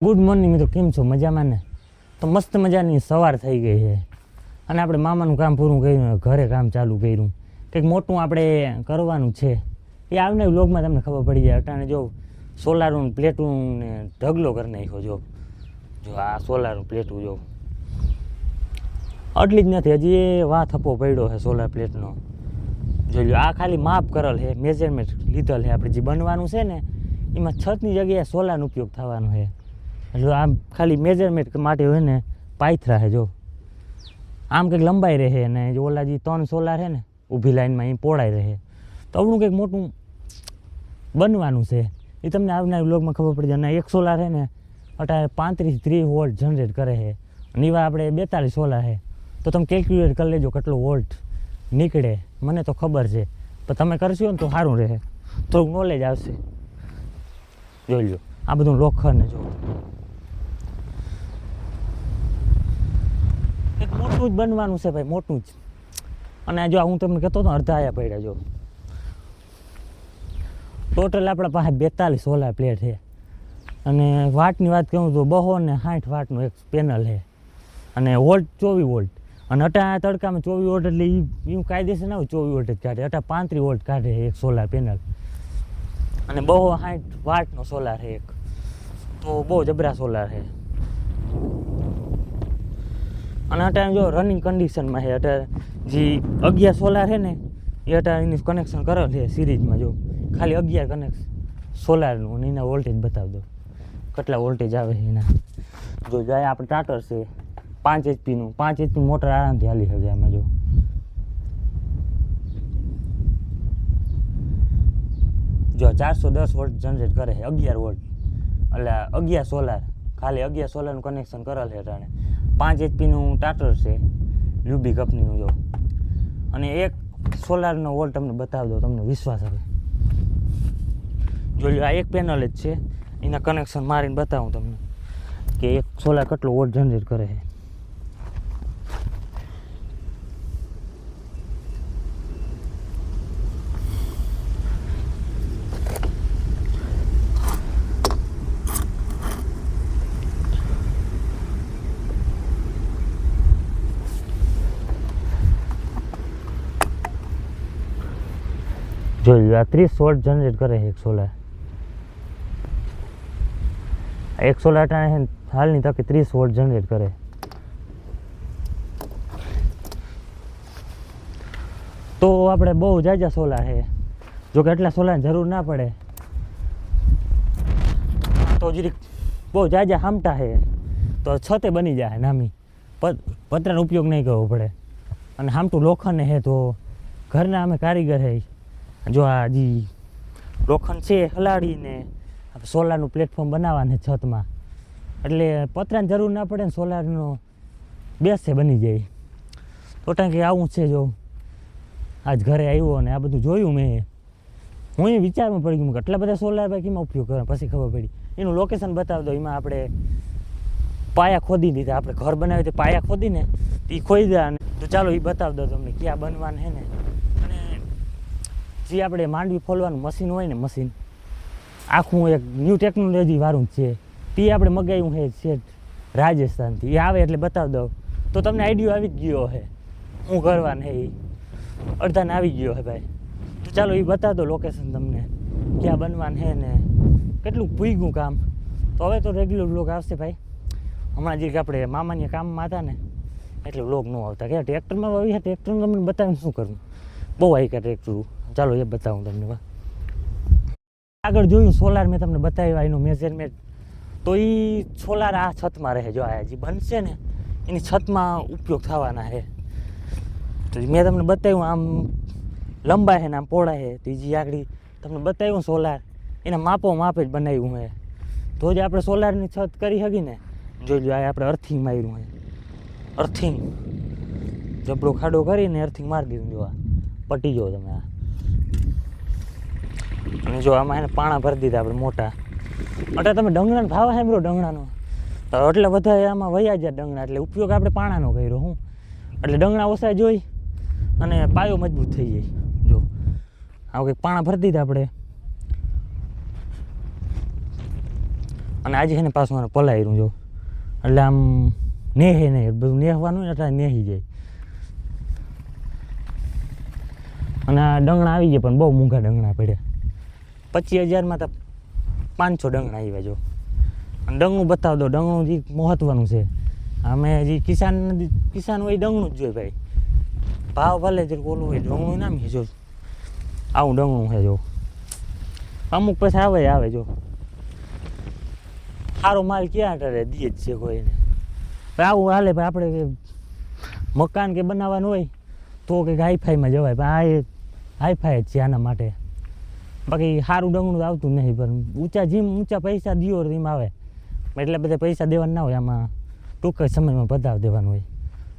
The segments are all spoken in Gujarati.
ગુડ મોર્નિંગ મિત્રો, કેમ છો? મજામાં ને? તો મસ્ત મજાની સવાર થઈ ગઈ છે અને આપણે મામાનું કામ પૂરું કર્યું, ઘરે કામ ચાલુ કર્યું. કંઈક મોટું આપણે કરવાનું છે, એ આવનાર વ્લોગમાં તમને ખબર પડી જાય. અટાણે જો સોલારનું પ્લેટું ને ઢગલો કરી નાખ્યો. જો આ સોલારનું પ્લેટું જો આટલી જ નથી, હજી વાહ થપ્પો પડ્યો છે સોલાર પ્લેટનો. જોઈ લો, આ ખાલી માપ કરેલ છે, મેજરમેન્ટ લીધેલ છે. આપણે જે બનવાનું છે ને એમાં છતની જગ્યાએ સોલારનો ઉપયોગ થવાનો છે. એટલે આમ ખાલી મેજરમેન્ટ માટે હોય ને પાયથરા છે. જો આમ કંઈક લંબાઈ રહે ને જો ઓલા જે 3 સોલાર છે ને ઊભી લાઈનમાં એ પહોળાઈ રહે. તો આવડું કંઈક મોટું બનવાનું છે, એ તમને આવનાર વ્લોગમાં ખબર પડી જાય. અને એક સોલાર છે ને અત્યારે 35-30 વોલ્ટ જનરેટ કરે છે અને એવા આપણે 42 સોલાર છે. તો તમે કેલ્ક્યુલેટ કરી લેજો કેટલો વોલ્ટ નીકળે. મને તો ખબર છે, પણ તમે કરશો ને તો સારું રહે, થોડુંક નોલેજ આવશે. જોઈ લો આ બધું લોખંડ ને જો એક મોટું જ બનવાનું છે ભાઈ, મોટું જ. અને જો હું તમને કહેતો હતો અડધા આયા પડ્યા. જો ટોટલ આપણા પાસે 42 સોલાર પ્લેટ છે. અને વાટની વાત કહું તો 260 વાટનું એક પેનલ છે અને વોલ્ટ 24 વોલ્ટ. અને અટા તડકામાં 24 વોલ્ટ એટલે એવું કાયદેસર ના હોય 24 વોલ્ટ જ કાઢે. અટા 35 વોલ્ટ કાઢે એક સોલાર પેનલ અને 260 વાટનો સોલાર છે એક. તો બહુ જબરા સોલાર છે. અને અત્યારે જો રનિંગ કન્ડિશનમાં છે. અત્યારે જે 11 સોલાર છે ને એ અત્યારે એની કનેક્શન કરેલ છે સિરીઝમાં. જો ખાલી 11 કનેક્શન સોલારનું અને એના વોલ્ટેજ બતાવી દો કેટલા વોલ્ટેજ આવે છે એના. જો જાય આપણે ટાટર છે 5 HP નું, 5 HP મોટર આરામથી હાલી શકે આમાં. જો 410 વોલ્ટ જનરેટ કરે છે, 11 વોલ્ટ એટલે 11 સોલાર, ખાલી 11 સોલારનું કનેક્શન કરેલ છે અટાણે. 5 HP નું ટાટર છે યુબી કંપનીનું. જો અને એક સોલારનો વોલ્ટ તમને બતાવી દો, તમને વિશ્વાસ આવે. જો આ એક પેનલ જ છે, એના કનેક્શન મારીને બતાવું તમને કે એક સોલાર કેટલો વોલ્ટ જનરેટ કરે છે. જોઈ આ 30 વોલ્ટ જનરેટ કરે છે એક સોલાર. એક સોલાર અટાણે હાલની તકે 30 વોલ્ટ જનરેટ કરે. તો આપણે બહુ જાજા સોલાર છે. જો કે એટલા સોલારની જરૂર ના પડે, તો જરીક બહુ જાજા હામટા છે તો છતે બની જાય નામી. પતરાનો ઉપયોગ નહીં કરવો પડે. અને હામટું લોખંડ છે તો ઘરના અમે કારીગર છે. જો આ જે લોખંડ છે હલાડીને સોલારનું પ્લેટફોર્મ બનાવવાને છતમાં, એટલે પતરાની જરૂર ના પડે ને સોલારનો બેસે બની જાય. તો કારણ કે આવું છે. જો આજ ઘરે આવ્યો અને આ બધું જોયું મેં, હું એ વિચારમાં પડી ગયું કે આટલા બધા સોલાર ભાઈ કેમાં ઉપયોગ કરે. પછી ખબર પડી એનું લોકેશન બતાવી દો. એમાં આપણે પાયા ખોદી દીધા, આપણે ઘર બનાવ્યું તે પાયા ખોદીને એ ખોદ્યા. તો ચાલો એ બતાવી દો તમને ક્યાં બનવાનું છે ને. જે આપણે માંડવી ફોલવાનું મશીન હોય ને, મશીન આખું એક ન્યૂ ટેકનોલોજી વાળું છે, તે આપણે મગાવ્યું છે રાજસ્થાનથી. એ આવે એટલે બતાવી દઉં તો તમને આઈડિયો આવી જ ગયો છે શું કરવાનું છે. એ અડધાને આવી ગયો છે ભાઈ. તો ચાલો એ બતાવી દો લોકેશન તમને ક્યાં બનવાનું છે ને કેટલું પૂગ્યું કામ. તો હવે તો રેગ્યુલર વ્લોગ આવશે ભાઈ. હમણાં જે આપણે મામાની કામમાં હતા ને એટલે વ્લોગ ન આવતા. કે ટ્રેક્ટરમાં આવી છે, ટ્રેક્ટરનું તમને બતાવીને શું કરવું, બહુ આવી ગયા ટ્રેક્ટર. ચાલો એ બતાવું તમને. આગળ જોયું સોલાર મેં તમને બતાવ્યા એનું મેજરમેન્ટ. તો એ સોલાર આ છતમાં રહે. જો આ જે બનશે ને એની છતમાં ઉપયોગ થવાના છે. તો મેં તમને બતાવ્યું આમ લંબાઈ છે ને આમ પહોળાઈ છે. તો જે આગળ તમને બતાવ્યું સોલાર એના માપે જ બનાવ્યું છે. તો જ આપણે સોલારની છત કરી શકી ને. જોઈ લો આ આપણે અર્થિંગ માર્યું છે. અર્થિંગ જબડો ખાડો કરીને અર્થિંગ મારી દીધું. જો આ પટી જો તમે આ. અને જો આમાં એને પાણા ભરી દીધા આપણે મોટા. એટલે તમે ડંગણાનો ભાવ સાંભળો ડંગણાનો, તો એટલે બધા આમાં વયા જાય ડંગણા. એટલે ઉપયોગ આપણે પાણાનો કર્યો હું. એટલે ડંગણા ઓછા જોઈ અને પાયો મજબૂત થઈ જાય. જો આવું કંઈક પાણા ભરી દીધા આપણે. અને આજે છે ને પાછું મારે પલાયરું જો એટલે આમ નેહે નહીં બધું નેહવાનું ને એટલે નેહી જાય. અને આ ડંગણા આવી ગયા પણ બહુ મોંઘા ડંગણા પડ્યા. 25,000માં તો 500 ડંગણા આવ્યા જો. અને ડંગણું બતાવ દો, ડંગણું જે મહત્વનું છે. અમે જે કિસાન હોય ડંગણું જ જોઈએ ભાઈ. ભાવ ભલે જ ઓલું હોય ડંગણું નામ છે જો. આવું ડંગણું છે જો. અમુક પછી આવે જો. સારો માલ ક્યાં કરે દીએ જ છે કોઈને. આવું હાલે ભાઈ. આપણે મકાન કે બનાવવાનું હોય તો કંઈક હાઈફાઈમાં જવાય. પણ આ એ હાઈફાઈ જ છે આના માટે. બાકી સારું ડંગણું આવતું નહીં. પણ ઊંચા પૈસા દિયો એમ આવે. એટલે બધા પૈસા દેવાના ના હોય. આમાં ટૂંક જ સમયમાં પતાવ દેવાનું હોય.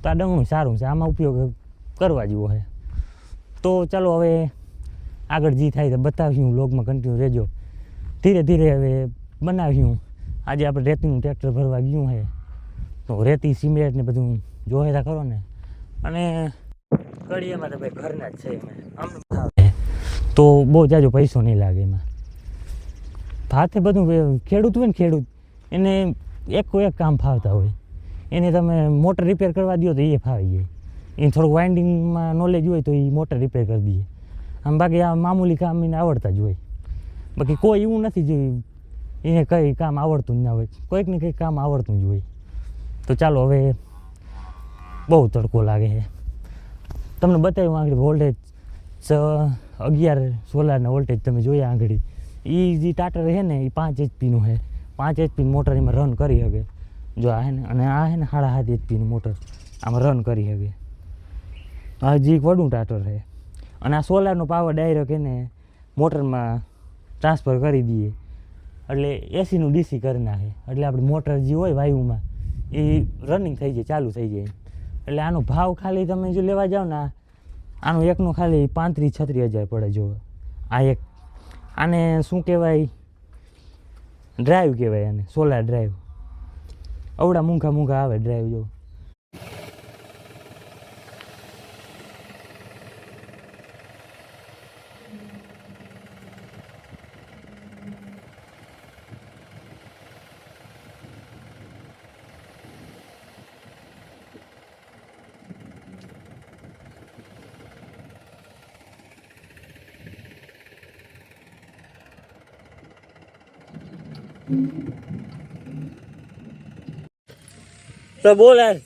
તો આ ડંગણું સારું છે. આમાં ઉપયોગ કરવા જેવો છે. તો ચાલો હવે આગળ જે થાય તો બતાવ્યું. વ્લોગમાં કન્ટિન્યુ રહેજો. ધીરે ધીરે હવે બનાવ્યું. આજે આપણે રેતીનું ટ્રેક્ટર ભરવા ગયું છે. તો રેતી સિમેન્ટ ને બધું જોયેલા કરો ને. અને કડીયામાં તો ભાઈ ઘરના જ છે. તો બહુ જાજો પૈસો નહીં લાગે એમાં. ભાતે બધું ખેડૂત હોય ને ખેડૂત એને એક કામ ફાવતા હોય. એને તમે મોટર રિપેર કરવા દો તો એ ફાવી જાય. એને થોડુંક વાઇન્ડિંગમાં નોલેજ હોય તો એ મોટર રિપેર કરી દઈએ. આમ બાકી આ મામૂલી કામ એને આવડતા જ હોય. બાકી કોઈ એવું નથી જોયું એને કંઈ કામ આવડતું જ ના હોય. કોઈક ને કંઈક કામ આવડતું જ હોય. તો ચાલો હવે બહુ તડકો લાગે છે. તમને બતાવ્યું આગળ વોલ્ટેજ 11 સોલારના વોલ્ટેજ તમે જોયા આગળ. એ જે ટાટર છે ને એ 5 HP છે. 5 HP મોટર એમાં રન કરી શકે જો. આ છે ને અને આ છે ને 7.5 HP મોટર આમાં રન કરી શકે. આ જે એક વડું ટાટર છે. અને આ સોલારનો પાવર ડાયરેક્ટ એને મોટરમાં ટ્રાન્સફર કરી દઈએ એટલે એસીનું DC કરી નાખે. એટલે આપણે મોટર જે હોય વાયુમાં એ રનિંગ થઈ જાય, ચાલુ થઈ જાય. એટલે આનો ભાવ ખાલી તમે જો લેવા જાઓ ને આનો એકનો ખાલી 35-36 હજાર પડે જો. આ એક આને શું કહેવાય ડ્રાઈવ કહેવાય. આને સોલાર ડ્રાઈવ. અવડા મૂંઘા આવે ડ્રાઈવ જો. તો બોલ યાર.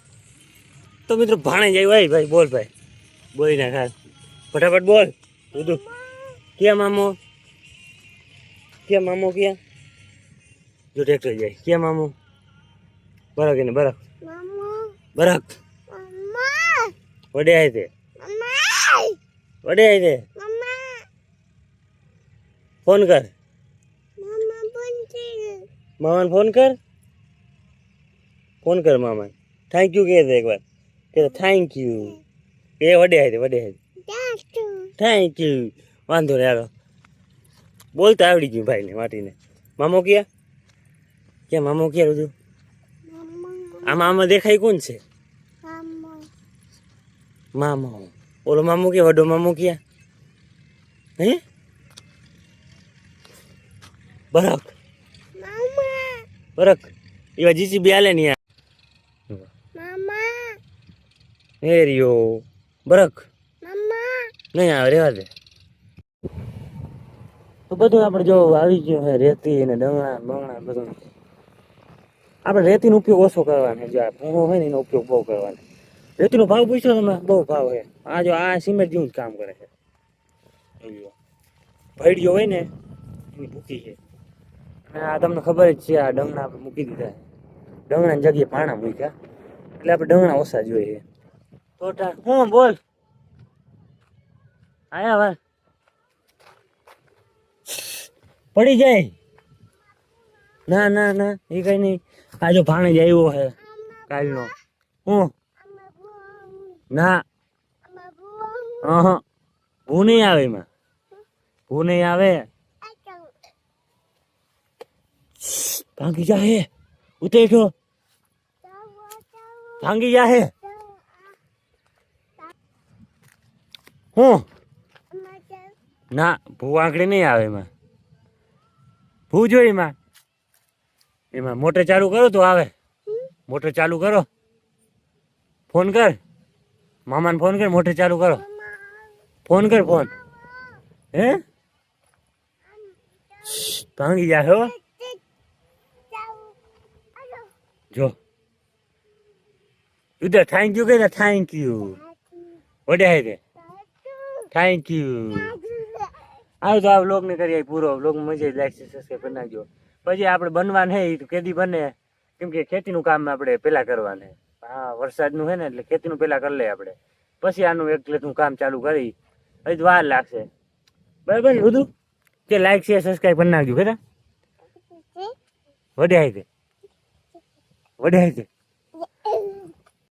તો મિત્રો ભાણે જાય ભાઈ બોલ ભાઈ. બોલી ના ખાસ ફટાફટ બોલ. બધું ક્યાં મામો ક્યાં જો ટ્રેક્ટર જાય. ક્યાં મામો બરક એને બરક વડે આવી તે ફોન કર મામાને ફોન કર મામા. થેન્ક યુ કહે એક વાર કે થેન્ક યુ એ વડે આવી થેન્ક યુ. વાંધો નહીં હાલો. બોલતા આવડી ગયું ભાઈને માટીને. મામો ક્યાં મામો ક્યાં બધું આમાં દેખાય કોણ છે? મામો. ઓલો મામો ક્યાં? વડો મામો ક્યાં? હે બરક એવા જીસીબી હાલે ને હેરિયો બરક નહીં આવે રેવા દે. તો બધું આપણે જો આવી ગયું છે રેતી ને ડંગણા બધું. આપણે રેતીનો ઉપયોગ ઓછો કરવાનો. જો આ ભૂંગો હોય ને એનો ઉપયોગ બહુ કરવાનો. રેતીનો ભાવ પૂછ્યો તમે? બહુ ભાવ છે. આ જો આ સિમેન્ટ જેવું જ કામ કરે છે. ભેડિયો હોય ને એની ભૂકી છે. આ તમને ખબર જ છે. આ ડંગણા આપણે મૂકી દીધા. ડંગણાની જગ્યાએ પાણા મૂક્યા એટલે આપણે ડંગણા ઓછા જોઈએ. તો હું બોલ આયા વાર પડી જાય. ના એ કઈ નહીં. આ જો ભાણે જ આવ્યો છે કાલનો. હું ના ભૂ નહીં આવે એમાં. ભૂ નહીં આવે. ભાંગી જાહે ઉતેઠો ભાંગી જાહે. હું ના ભૂ આંકડી નહીં આવે એમાં. ભૂ જોઈ એમાં એમાં મોટર ચાલુ કરો તો આવે. મોટર ચાલુ કરો. ફોન કર. મામાને ફોન કર, મોટર ચાલુ કરો. ફોન કર ફોન. હે ભાંગી જાય હો. જો ઉધર થેન્ક યુ કહે, થેન્ક યુ વડે દે, થેન્ક યુ. આવ તો આ વ્લોગ ને કરીએ પૂરો. વ્લોગ મજા લાઈક સબસ્ક્રાઈબ કરી નાખજો. પછી આપણે બનવાનું હે એ તો કેદી બને, કેમ કે ખેતીનું કામ આપણે પેલા કરવાનું. હા વરસાદનું હે ને એટલે ખેતીનું પેલા કરી લઈએ આપણે, પછી આનું એકલેનું કામ ચાલુ કરી. હજી વાર લાગશે બરાબર ને બધું. કે લાઈક શેર સબસ્ક્રાઈબ કરી નાખજો. બેટા વડે દે, વડે દે.